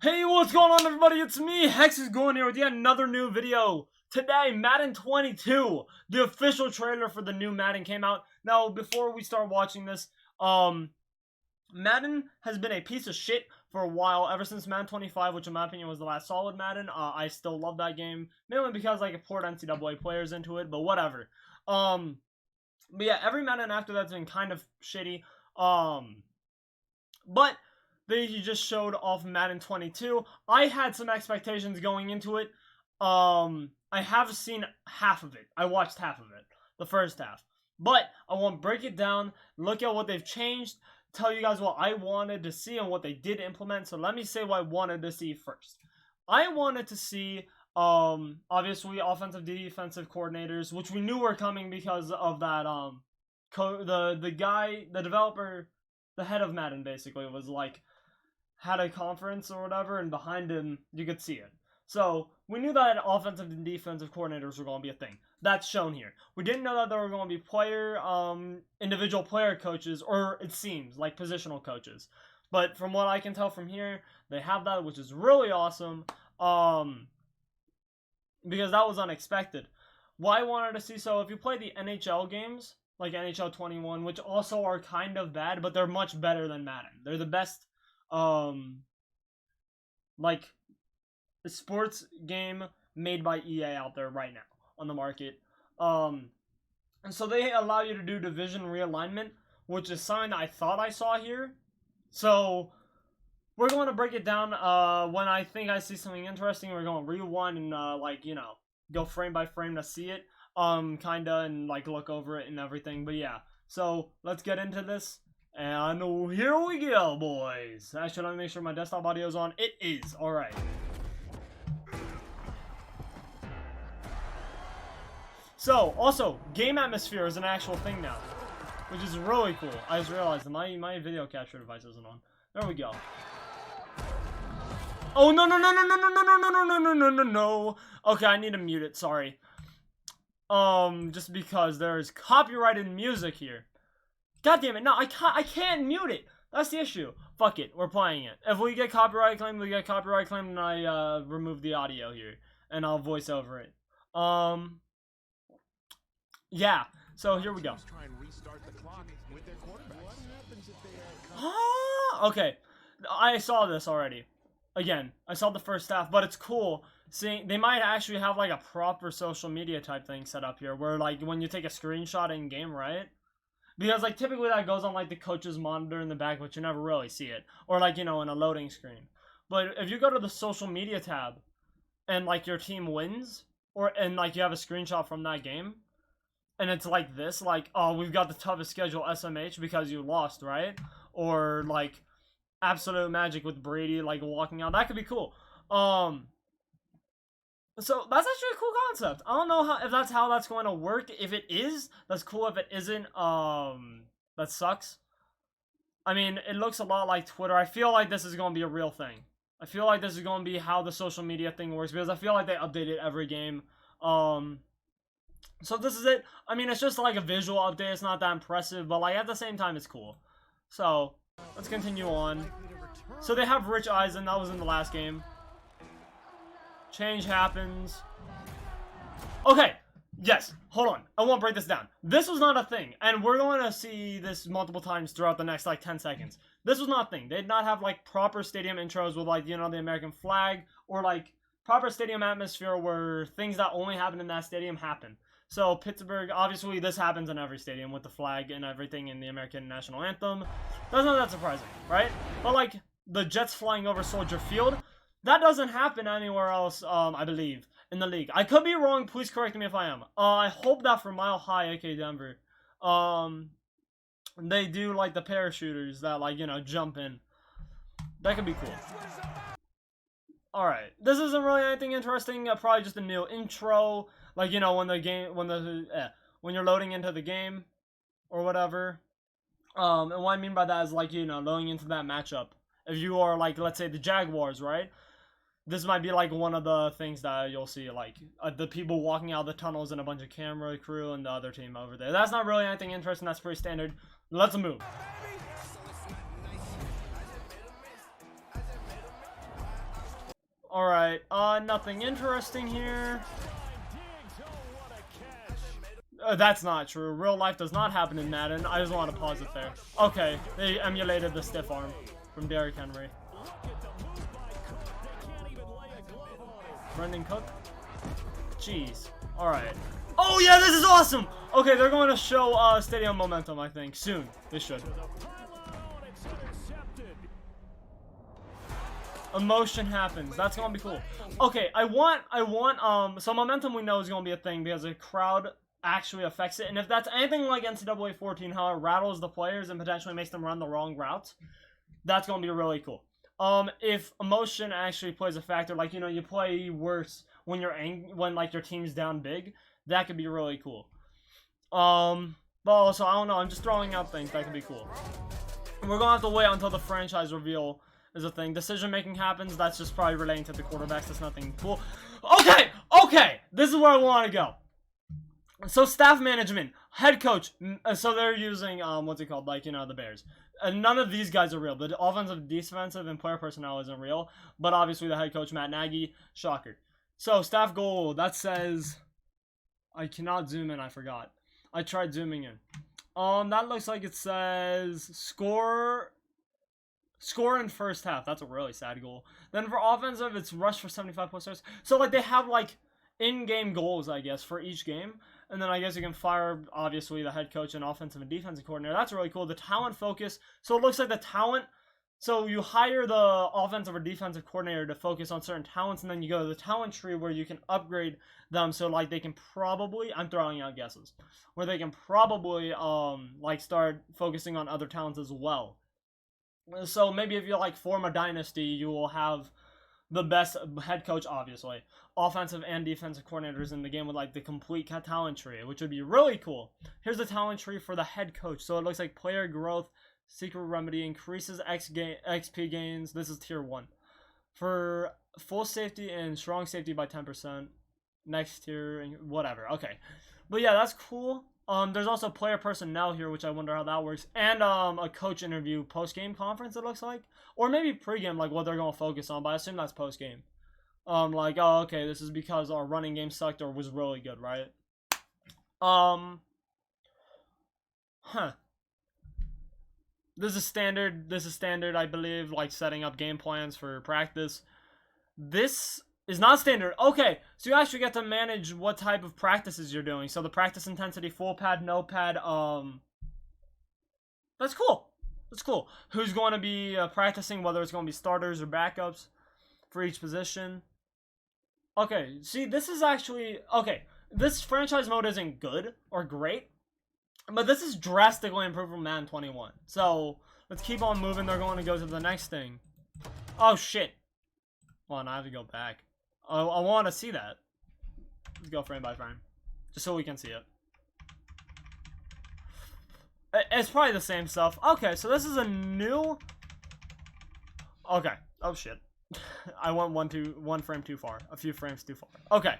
Hey, what's going on, everybody? It's me, Hex is going here with yet another new video. Today, Madden 22, the official trailer for the new Madden came out. Now, before we start watching this, Madden has been a piece of shit for a while, ever since Madden 25, which in my opinion was the last solid Madden. I still love that game, mainly because like it poured NCAA players into it, but whatever. But yeah, every Madden after that's been kind of shitty. But they just showed off Madden 22. I had some expectations going into it. I have seen half of it. I watched half of it, the first half. But I want to break it down, look at what they've changed, tell you guys what I wanted to see and what they did implement. So let me say what I wanted to see first. I wanted to see, obviously, offensive defensive coordinators, which we knew were coming because of that, the guy, the developer, the head of Madden basically was like, had a conference or whatever, and behind him, you could see it. So, we knew that offensive and defensive coordinators were going to be a thing. That's shown here. We didn't know that there were going to be individual player coaches, or it seems, like positional coaches. But from what I can tell from here, they have that, which is really awesome, because that was unexpected. What I wanted to see, so if you play the NHL games, like NHL 21, which also are kind of bad, but they're much better than Madden. They're the best like a sports game made by EA out there right now on the market. And so they allow you to do division realignment, which is something that I thought I saw here. So we're going to break it down. When I think I see something interesting, we're going to rewind and like, you know, go frame by frame to see it. Kinda, and like look over it and everything. But yeah, so let's get into this. And here we go, boys. Actually, let me make sure my desktop audio is on. It is. Alright. So, also, game atmosphere is an actual thing now, which is really cool. I just realized that my video capture device isn't on. There we go. Oh, no, no, no, no, no, no, no, no, no, no, no, no, no, no. Okay, I need to mute it. Sorry. Just because there's copyrighted music here. God damn it, no, I can't mute it. That's the issue. Fuck it, we're playing it. If we get copyright claimed, we get copyright claimed, and I, remove the audio here. And I'll voice over it. Yeah, so here we go. Okay, I saw this already. Again, I saw the first half, but it's cool seeing they might actually have like a proper social media type thing set up here where like when you take a screenshot in game, right? Because like typically that goes on like the coach's monitor in the back, but you never really see it, or like, you know, in a loading screen. But if you go to the social media tab and like your team wins, and like you have a screenshot from that game, and it's like this, like, oh, we've got the toughest schedule SMH because you lost, right? Or like absolute magic with Brady like walking out, that could be cool. So that's actually a cool concept. I don't know if that's how that's going to work. If it is, that's cool. If it isn't, that sucks. I mean, it looks a lot like Twitter. I feel like this is going to be a real thing. I feel like this is going to be how the social media thing works, because I feel like they update it every game. So this is it. I mean, it's just like a visual update. It's not that impressive, but like at the same time, it's cool. So let's continue on. So they have Rich Eisen. That was in the last game. Change happens. Okay, yes, hold on. I won't break this down. This was not a thing, and we're going to see this multiple times throughout the next, like, 10 seconds. This was not a thing. They did not have, like, proper stadium intros with, like, you know, the American flag, or, like, proper stadium atmosphere where things that only happen in that stadium happen. So, Pittsburgh, obviously, this happens in every stadium with the flag and everything in the American national anthem. That's not that surprising, right? But, like, the Jets flying over Soldier Field, that doesn't happen anywhere else, I believe, in the league. I could be wrong. Please correct me if I am. I hope that for Mile High, aka Denver, they do, like, the parachuters that, like, you know, jump in. That could be cool. Alright. This isn't really anything interesting. Probably just a new intro. Like, you know, when you're loading into the game or whatever. And what I mean by that is, like, you know, loading into that matchup. If you are, like, let's say the Jaguars, right? This might be, like, one of the things that you'll see, like, the people walking out of the tunnels and a bunch of camera crew and the other team over there. That's not really anything interesting. That's pretty standard. Let's move. Alright, nothing interesting here. That's not true. Real life does not happen in Madden. I just want to pause it there. Okay, they emulated the stiff arm from Derrick Henry. Brendan Cook? Jeez. Alright. Oh yeah, this is awesome! Okay, they're going to show stadium momentum, I think. Soon. They should. Emotion happens. That's gonna be cool. Okay, I want so momentum we know is gonna be a thing because the crowd actually affects it, and if that's anything like NCAA 14, how it rattles the players and potentially makes them run the wrong routes, that's gonna be really cool. If emotion actually plays a factor, like, you know, you play worse when when like your team's down big, that could be really cool. But also, I don't know, I'm just throwing out things that could be cool. We're gonna have to wait until the franchise reveal is a thing. Decision making happens, that's just probably relating to the quarterbacks, that's nothing cool. Okay, this is where I want to go. So staff management, head coach, so they're using, what's it called, like, you know, the Bears. None of these guys are real. The offensive, defensive, and player personnel isn't real, but obviously the head coach, Matt Nagy, shocker. So staff goal, that says, I cannot zoom in, I forgot. I tried zooming in. That looks like it says, score in first half. That's a really sad goal. Then for offensive, it's rush for 75 plus yards. So, like, they have, like, in-game goals, I guess, for each game. And then I guess you can fire, obviously, the head coach and offensive and defensive coordinator. That's really cool. The talent focus. So it looks like the talent. So you hire the offensive or defensive coordinator to focus on certain talents, and then you go to the talent tree where you can upgrade them. So, like, they can probably, I'm throwing out guesses, where they can probably, like, start focusing on other talents as well. So maybe if you, like, form a dynasty, you will have the best head coach, obviously, offensive and defensive coordinators in the game with, like, the complete talent tree, which would be really cool. Here's the talent tree for the head coach. So it looks like player growth, secret remedy, increases XP gains. This is tier 1. For full safety and strong safety by 10%. Next tier, whatever. Okay. But yeah, that's cool. There's also player personnel here, which I wonder how that works. And a coach interview post-game conference, it looks like. Or maybe pre-game, like what they're going to focus on, but I assume that's post-game. Like, oh, okay, this is because our running game sucked or was really good, right? This is standard, I believe, like setting up game plans for practice. This is not standard. Okay, so you actually get to manage what type of practices you're doing. So the practice intensity, full pad, no pad, that's cool. That's cool. Who's going to be practicing, whether it's going to be starters or backups for each position. Okay, see, this is actually, okay, this franchise mode isn't good or great, but this is drastically improved from Madden 21. So, let's keep on moving. They're going to go to the next thing. Oh, shit. Hold on, I have to go back. I want to see that. Let's go frame by frame. Just so we can see it. It's probably the same stuff. Okay, so this is a new... Okay. Oh, shit. I went one frame too far. A few frames too far. Okay.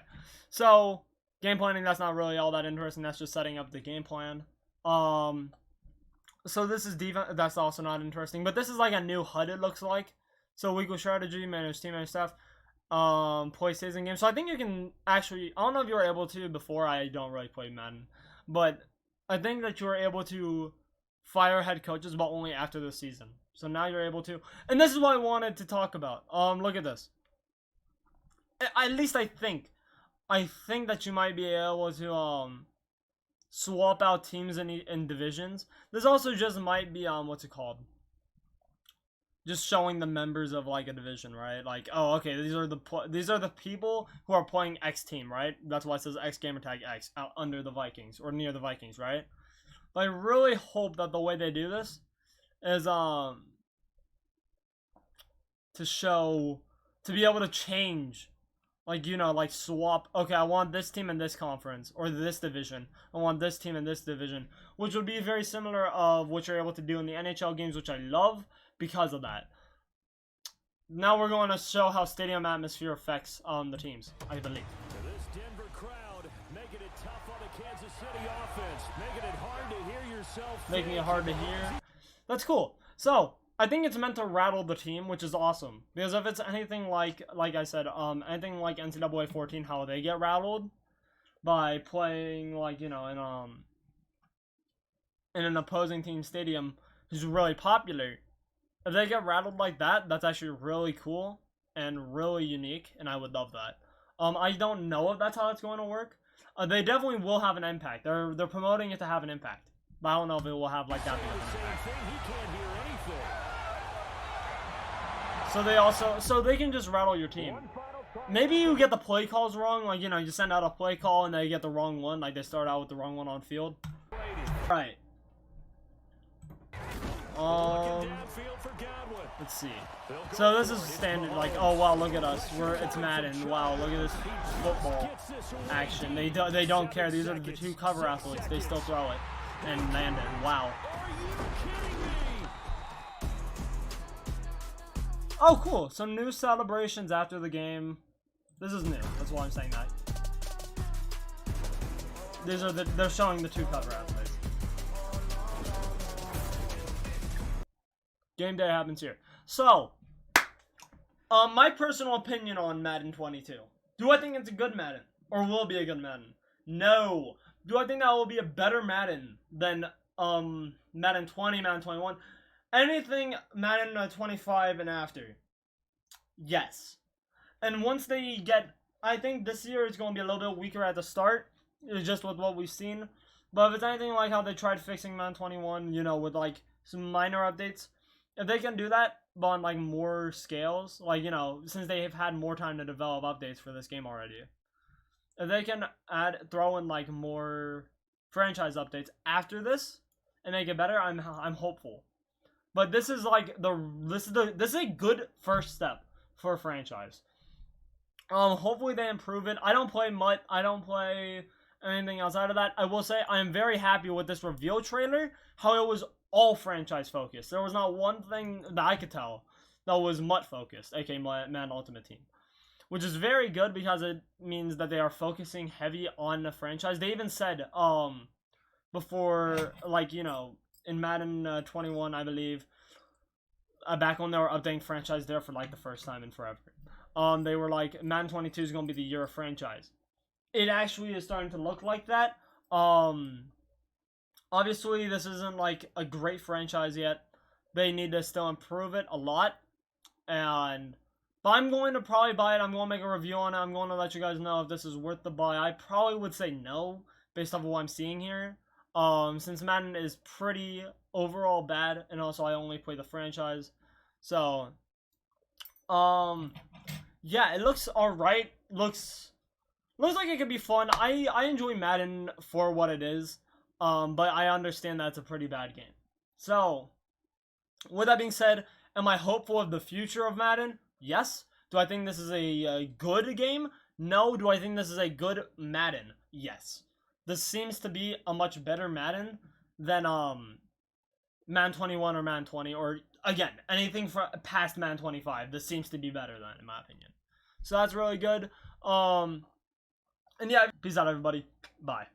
So, game planning, that's not really all that interesting. That's just setting up the game plan. So this is defense. That's also not interesting. But this is like a new HUD, it looks like. So, weekly strategy, manage team, manage staff. Play season game. So I think you can actually, I don't know if you were able to before. I don't really play Madden, but I think that you were able to fire head coaches, but only after the season. So now you're able to, and this is what I wanted to talk about. Look at this. At least I think that you might be able to swap out teams in divisions. This also just might be what's it called? Just showing the members of like a division, right? Like, oh, okay, these are the people who are playing X team, right? That's why it says X gamertag X out under the Vikings or near the Vikings, right? But I really hope that the way they do this is to be able to change, like, you know, like swap. Okay, I want this team in this conference or this division. I want this team in this division, which would be very similar of what you're able to do in the NHL games, which I love. Because of that. Now we're going to show how stadium atmosphere affects the teams, I believe. This Denver crowd making it tough on the Kansas City offense, making it hard to hear yourself. Making it hard to hear. That's cool. So, I think it's meant to rattle the team, which is awesome. Because if it's anything like I said, anything like NCAA 14, how they get rattled by playing like, you know, in an opposing team stadium who's really popular. If they get rattled like that, that's actually really cool and really unique, and I would love that. I don't know if that's how it's going to work. They definitely will have an impact. They're promoting it to have an impact, but I don't know if it will have like that big of an impact. So they can just rattle your team. Maybe you get the play calls wrong, like, you know, you send out a play call and they get the wrong one, like they start out with the wrong one on field. Right. Let's see. So this is standard, like, oh wow, look at us. It's Madden. Wow, look at this football action. They don't care. These are the two cover athletes. They still throw it and land it. Wow. Oh, cool. Some new celebrations after the game. This is new. That's why I'm saying that. They're showing the two cover athletes. Game day happens here. So, my personal opinion on Madden 22. Do I think it's a good Madden? Or will it be a good Madden? No. Do I think that will be a better Madden than Madden 20, Madden 21? Anything Madden 25 and after? Yes. And once they get... I think this year is going to be a little bit weaker at the start, just with what we've seen. But if it's anything like how they tried fixing Madden 21, you know, with like some minor updates, if they can do that, but on like more scales, like, you know, since they have had more time to develop updates for this game already, if they can throw in like more franchise updates after this and make it better, I'm hopeful. But this is like this is a good first step for a franchise. Hopefully they improve it. I don't play MUT. I don't play anything outside of that. I will say I am very happy with this reveal trailer. How it was all franchise focused. There was not one thing that I could tell that was MUT focused, aka Madden Ultimate Team, which is very good because it means that they are focusing heavy on the franchise. They even said before, like, you know, in Madden 21, I believe, back when they were updating franchise there for like the first time in forever, they were like, Madden 22 is going to be the year of franchise. It actually is starting to look like that. Obviously, this isn't like a great franchise yet. They need to still improve it a lot. But I'm going to probably buy it. I'm going to make a review on it. I'm going to let you guys know if this is worth the buy. I probably would say no, based off of what I'm seeing here. Since Madden is pretty overall bad, and also I only play the franchise. So, yeah, it looks alright. Looks like it could be fun. I enjoy Madden for what it is. But I understand that's a pretty bad game. So, with that being said, am I hopeful of the future of Madden? Yes. Do I think this is a good game? No. Do I think this is a good Madden? Yes. This seems to be a much better Madden than Madden 21 or Madden 20, or again, anything past Madden 25. This seems to be better than, in my opinion. So that's really good. And yeah, peace out, everybody. Bye.